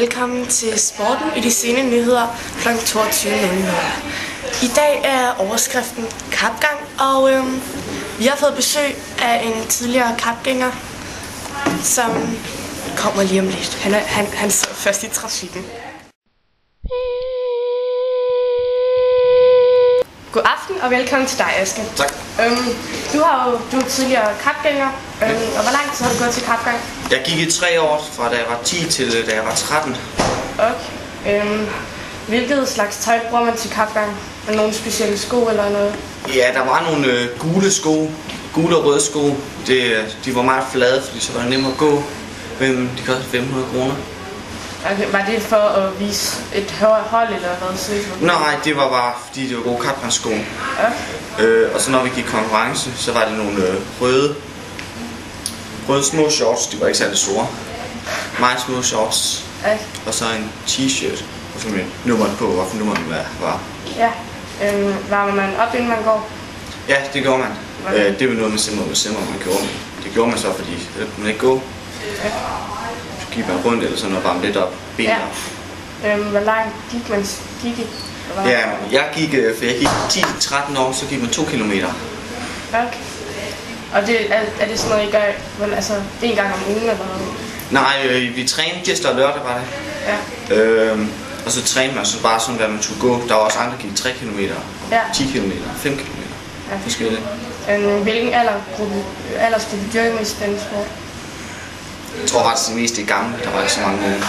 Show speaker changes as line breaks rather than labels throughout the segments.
velkommen til Sporten i de sene nyheder kl. 22.00. I dag er overskriften kapgang, og vi har fået besøg af en tidligere kapgænger, som kommer lige om lidt. Han sidder først i trafikken. God aften og velkommen til dig, Aske.
Tak.
Du er tidligere kapgænger, og hvor lang tid har du gået til kapgang?
Jeg gik i 3 år, fra da jeg var 10 til da jeg var 13.
Okay. Hvilket slags tøj bruger man til kapgang? Er der nogle specielle sko eller noget?
Ja, der var nogle gule sko, gule og røde sko. De var meget flade, fordi så var det nemmere at gå. De kostede 500 kroner.
Okay, var det for at vise et hold eller hvad?
Nej, det var bare fordi det var gode kapgangssko.
Okay.
Og så når vi gik konkurrence, så var det nogle røde små shorts. De var ikke særlig store. Meget små shorts.
Okay.
Og så en t-shirt. Og så med nummeret på, hvorfor nummeret var.
Ja. Varmer man op, inden man går?
Ja, det gjorde man. Det var noget med simmer, man gjorde. Det gjorde man så, fordi det kunne man ikke gå.
Okay.
Så gik man rundt eller sådan og varme lidt op.
Ja. Hvor langt gik man?
Ja, jeg gik 10-13 år, så gik man 2 kilometer.
Okay. Og er det sådan noget, I gør altså en gang om ugen eller noget?
Nej, vi trænede tirsdag og lørdag var det.
Ja.
Og så trænede man så bare sådan, hvad man skulle gå. Der var også andre, der gik 3 kilometer,
ja.
10 kilometer, 5 kilometer.
Ja.
Forskelligt.
Hvilken aldersgruppe dyrker mest den sport?
Jeg tror faktisk, det mest i gamle, der var ikke så mange unge.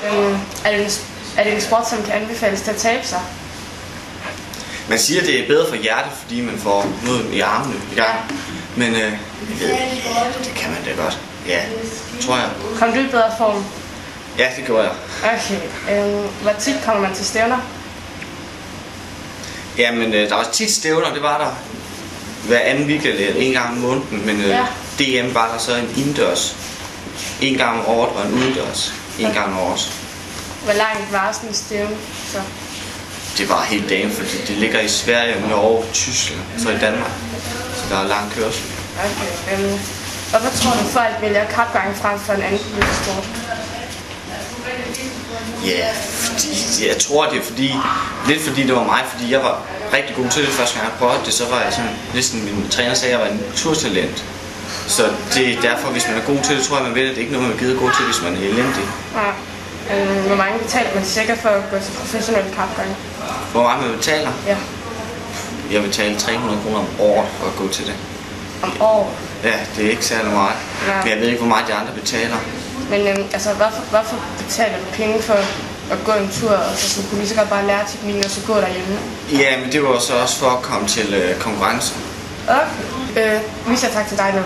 Okay. Er det en sport, som kan anbefales til at tabe sig?
Man siger, det er bedre for hjertet, fordi man får noget i armene i gang. Men det kan man da godt. Ja, tror jeg.
Kom du i bedre form?
Ja, det gjorde jeg.
Okay. Hvor tit kommer man til stævner?
Jamen, der var tit stævner, det var der hver anden weekend eller en gang om måneden. Men DM var der så en indendørs. En gang om året og en udendørs. En gang om året.
Hvor langt var sådan en stævne så?
Det var helt dagen, fordi det ligger i Sverige, Norge, Tyskland, så i Danmark. Så der er lang kørsel.
Okay. Hvorfor tror du, folk vælger kapgang frem for en anden politisk sport?
Ja, fordi jeg tror det er fordi det var mig, fordi jeg var rigtig god til det første gang jeg prøvede det, så var jeg sådan, næsten min træner sagde, at jeg var en naturtalent. Så det er derfor, hvis man er god til det, tror jeg man ved, at det er ikke noget, man gider gå til, hvis man er elendig.
Ja. Hvor mange betaler man sikkert for at gå til professionel kapgang?
Hvor meget man betaler?
Ja.
Jeg betaler 300 kroner om året for at gå til det.
Om året?
Ja, det er ikke særlig meget.
Ja.
Men jeg ved ikke, hvor meget de andre betaler.
Men hvorfor betaler du penge for at gå en tur, og så kunne du lige så godt bare lære teknikken, og så gå derhjemme?
Ja, men det var så også for at komme til konkurrence.
Okay. Vi siger tak til dig nu.